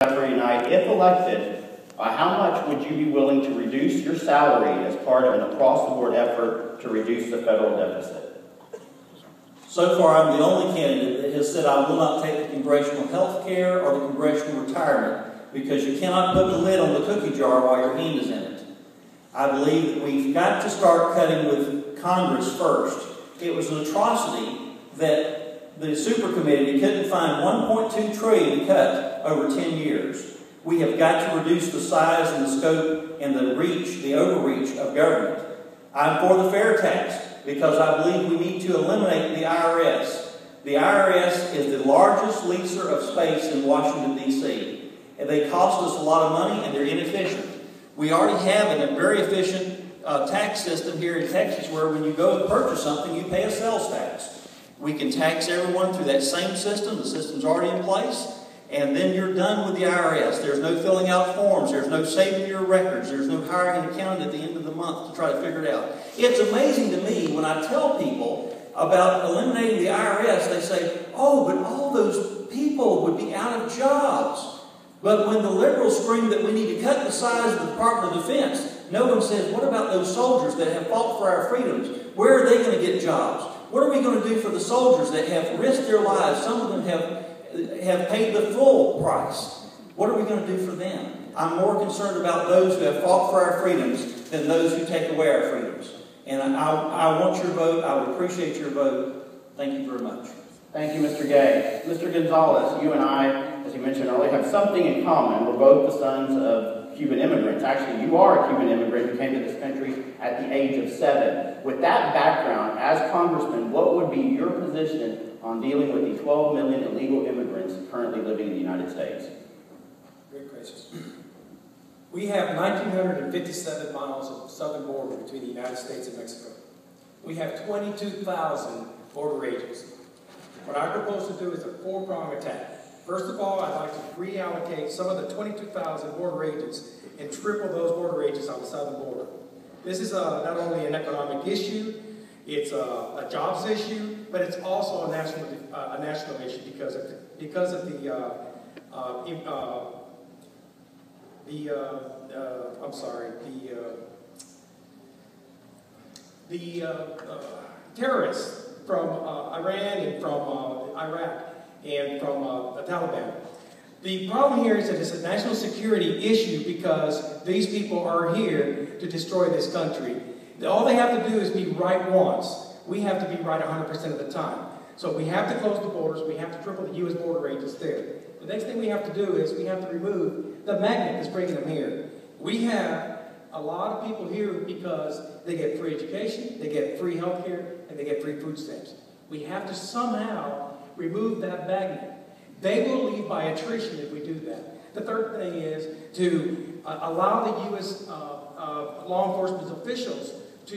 for you tonight, if elected, by how much would you be willing to reduce your salary as part of an across-the-board effort to reduce the federal deficit? So far, I'm the only candidate that has said I will not take the congressional health care or the congressional retirement, because you cannot put the lid on the cookie jar while your hand is in it. I believe that we've got to start cutting with Congress first. It was an atrocity that the super committee couldn't find $1.2 trillion to cut over 10 years. We have got to reduce the size and the scope and the reach, the overreach of government. I'm for the fair tax because I believe we need to eliminate the IRS. The IRS is the largest leaser of space in Washington, D.C. And they cost us a lot of money and they're inefficient. We already have a very efficient tax system here in Texas where when you go and purchase something, you pay a sales tax. We can tax everyone through that same system. The system's already in place. And then you're done with the IRS. There's no filling out forms. There's no saving your records. There's no hiring an accountant at the end of the month to try to figure it out. It's amazing to me when I tell people about eliminating the IRS, they say, oh, but all those people would be out of jobs. But when the liberals scream that we need to cut the size of the Department of Defense, no one says, what about those soldiers that have fought for our freedoms? Where are they going to get jobs? What are we going to do for the soldiers that have risked their lives? Some of them have paid the full price. What are we going to do for them? I'm more concerned about those who have fought for our freedoms than those who take away our freedoms. And I want your vote. I would appreciate your vote. Thank you very much. Thank you, Mr. Gay. Mr. Gonzalez, you and I, as you mentioned earlier, have something in common. We're both the sons of Cuban immigrants. Actually, you are a Cuban immigrant who came to this country at the age of 7. With that background, as Congressman, what would be your position on dealing with the 12 million illegal immigrants currently living in the United States? Great question. We have 1,957 miles of southern border between the United States and Mexico. We have 22,000 border agents. What I propose to do is a 4-prong attack. First of all, I'd like to reallocate some of the 22,000 border agents and triple those border agents on the southern border. This is not only an economic issue, it's a jobs issue, but it's also a national issue because of the terrorists from Iran and from Iraq and from the Taliban. The problem here is that it's a national security issue because these people are here to destroy this country. All they have to do is be right once. We have to be right 100% of the time. So we have to close the borders. We have to triple the U.S. border agents there. The next thing we have to do is we have to remove the magnet that's bringing them here. We have a lot of people here because they get free education, they get free health care, and they get free food stamps. We have to somehow remove that magnet. They will leave by attrition if we do that. The third thing is to allow the U.S. Law enforcement officials to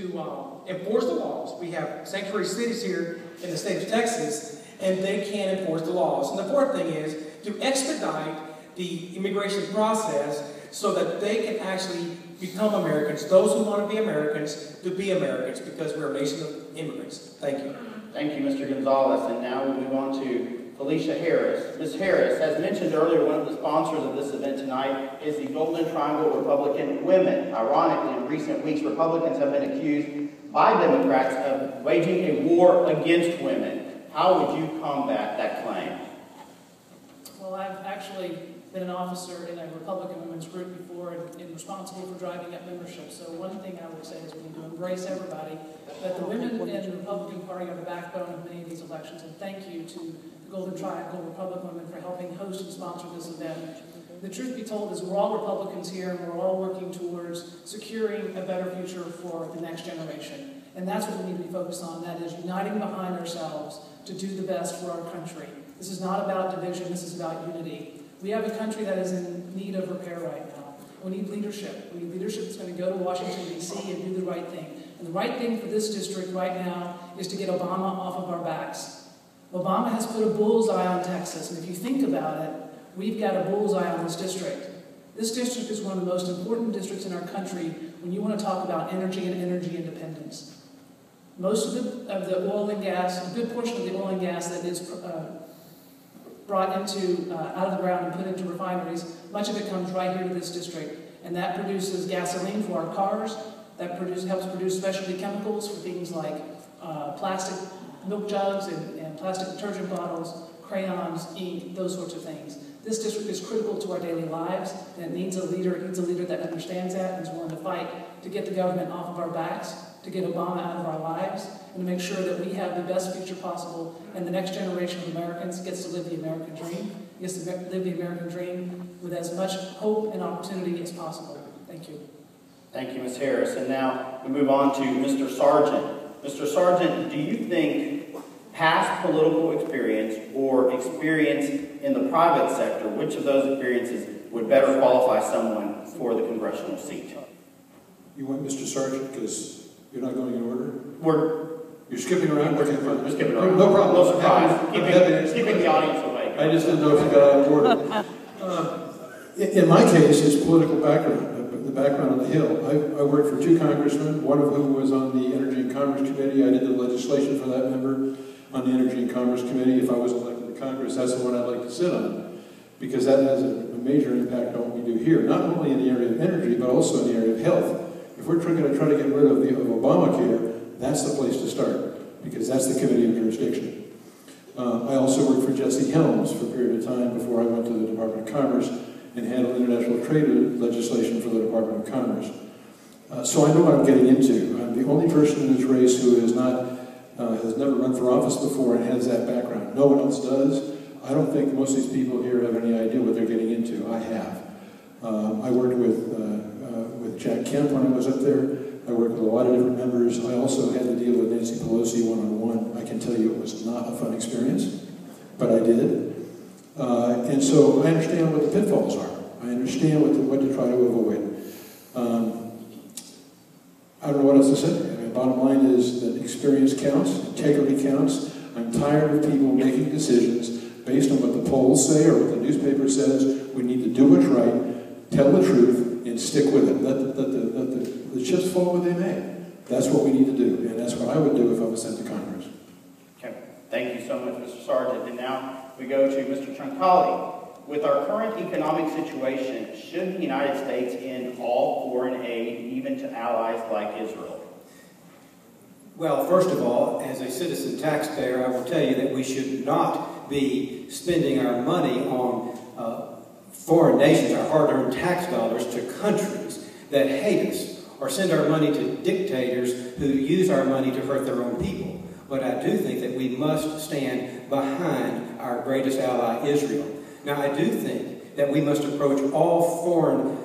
enforce the laws. We have sanctuary cities here in the state of Texas, and they can't enforce the laws. And the fourth thing is to expedite the immigration process so that they can actually become Americans, those who want to be Americans, because we're a nation of immigrants. Thank you. Thank you, Mr. Gonzalez. And now we move on to Felicia Harris. Ms. Harris, as mentioned earlier, one of the sponsors of this event tonight is the Golden Triangle Republican Women. Ironically, in recent weeks, Republicans have been accused by Democrats of waging a war against women. How would you combat that claim? Well, I've actually been an officer in a Republican women's group before and responsible for driving up membership. So one thing I would say is we need to embrace everybody. But the women in the Republican Party are the backbone of many of these elections. And thank you to the Golden Triangle Republican Women for helping host and sponsor this event. The truth be told is we're all Republicans here and we're all working towards securing a better future for the next generation. And that's what we need to be focused on. That is uniting behind ourselves to do the best for our country. This is not about division. This is about unity. We have a country that is in need of repair right now. We need leadership. We need leadership that's going to go to Washington, D.C. and do the right thing. And the right thing for this district right now is to get Obama off of our backs. Obama has put a bullseye on Texas, and if you think about it, we've got a bullseye on this district. This district is one of the most important districts in our country when you want to talk about energy and energy independence. Most of the oil and gas, a good portion of the oil and gas that is brought into, out of the ground and put into refineries, much of it comes right here to this district. And that produces gasoline for our cars, that helps produce specialty chemicals for things like plastic milk jugs and plastic detergent bottles, crayons, ink, those sorts of things. This district is critical to our daily lives, and it needs a leader. It needs a leader that understands that and is willing to fight to get the government off of our backs, to get Obama out of our lives, and to make sure that we have the best future possible, and the next generation of Americans gets to live the American dream, gets to live the American dream with as much hope and opportunity as possible. Thank you. Thank you, Ms. Harris. And now we move on to Mr. Sargent. Mr. Sargent, do you think past political experience or experience in the private sector, which of those experiences would better qualify someone for the congressional seat? You want Mr. Sargent because you're not going in order? You're skipping around? We're skipping around. No problem. No surprise. Keeping the audience awake. I just didn't know if you got out of order. In my case, it's political background, the background on the Hill. I worked for 2 congressmen, one of whom was on the Energy and Commerce Committee. I did the legislation for that member on the Energy and Commerce Committee. If I was elected to Congress, that's the one I'd like to sit on, because that has a major impact on what we do here, not only in the area of energy, but also in the area of health. If we're going to try to get rid of Obamacare, that's the place to start, because that's the committee of jurisdiction. I also worked for Jesse Helms for a period of time before I went to the Department of Commerce and handled international trade legislation for the Department of Commerce. So I know what I'm getting into. I'm the only person in this race who has never run for office before and has that background. No one else does. I don't think most of these people here have any idea what they're getting into. I have. I worked with Jack Kemp when I was up there. I worked with a lot of different members. I also had to deal with Nancy Pelosi one-on-one. I can tell you it was not a fun experience, but I did. And so I understand what the pitfalls are. I understand what to try to avoid. I don't know what else to say. I mean, bottom line is that experience counts, integrity counts. I'm tired of people making decisions based on what the polls say or what the newspaper says. We need to do what's right, tell the truth, and stick with it. Let the chips fall where they may. That's what we need to do, and that's what I would do if I was sent to Congress. Okay. Thank you so much, Mr. Sargent. And now we go to Mr. Truncale. With our current economic situation, should the United States end all foreign aid, even to allies like Israel? Well, first of all, as a citizen taxpayer, I will tell you that we should not be spending our money on foreign nations, our hard-earned tax dollars, to countries that hate us, or send our money to dictators who use our money to hurt their own people. But I do think that we must stand behind our greatest ally, Israel. Now, I do think that we must approach all foreign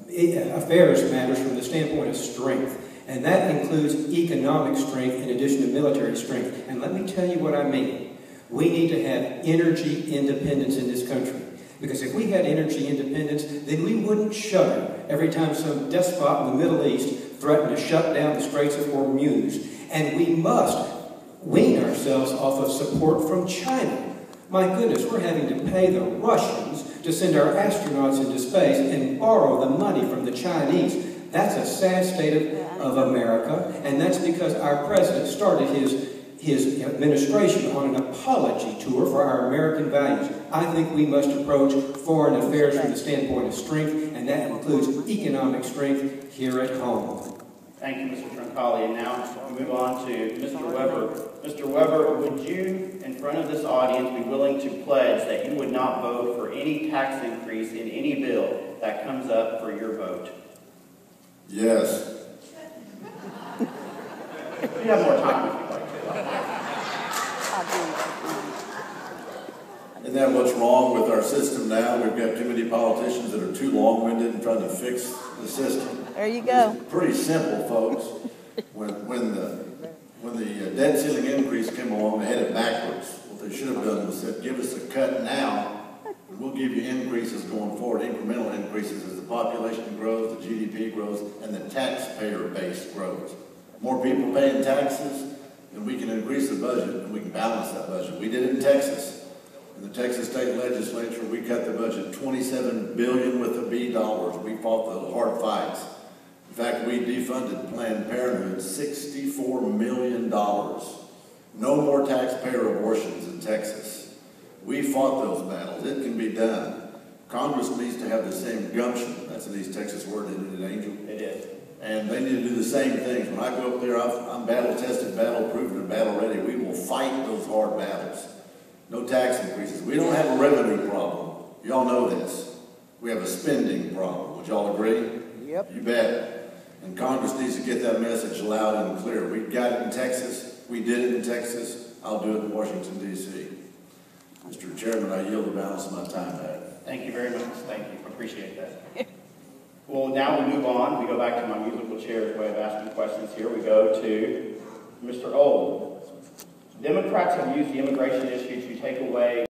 affairs matters from the standpoint of strength. And that includes economic strength in addition to military strength. And let me tell you what I mean. We need to have energy independence in this country. Because if we had energy independence, then we wouldn't shudder every time some despot in the Middle East threatened to shut down the Straits of Hormuz. And we must wean ourselves off of support from China. My goodness, we're having to pay the Russians to send our astronauts into space and borrow the money from the Chinese. That's a sad state of America, and that's because our president started his administration on an apology tour for our American values. I think we must approach foreign affairs from the standpoint of strength, and that includes economic strength here at home. Thank you, Mr. Truncale. And now we move on to Mr. Weber. Mr. Weber, would you, in front of this audience, be willing to pledge that you would not vote for any tax increase in any bill that comes up for your vote? Yes. You have more time if you'd like to. Isn't that what's wrong with our system now? We've got too many politicians that are too long-winded and trying to fix the system. There you go. It's pretty simple, folks. When the debt ceiling increase came along, they had it backwards. What they should have done was said, give us a cut now, and we'll give you increases going forward, incremental increases as the population grows, the GDP grows, and the taxpayer base grows. More people paying taxes, and we can increase the budget, and we can balance that budget. We did it in Texas. In the Texas State Legislature, we cut the budget $27 billion with a B dollars. We fought the hard fights. In fact, we defunded Planned Parenthood $64 million. No more taxpayer abortions in Texas. We fought those battles. It can be done. Congress needs to have the same gumption. That's an East Texas word, isn't it, Angel? It is. And they need to do the same things. When I go up there, I'm battle-tested, battle-proven, and battle-ready. We will fight those hard battles. No tax increases. We don't have a revenue problem. Y'all know this. We have a spending problem. Would y'all agree? Yep. You bet. And Congress needs to get that message loud and clear. We got it in Texas. We did it in Texas. I'll do it in Washington, D.C. Mr. Chairman, I yield the balance of my time back. Thank you very much. Thank you. Appreciate that. Well, now we move on. We go back to my musical chair's way of asking questions here. We go to Mr. Old. Democrats have used the immigration issue to take away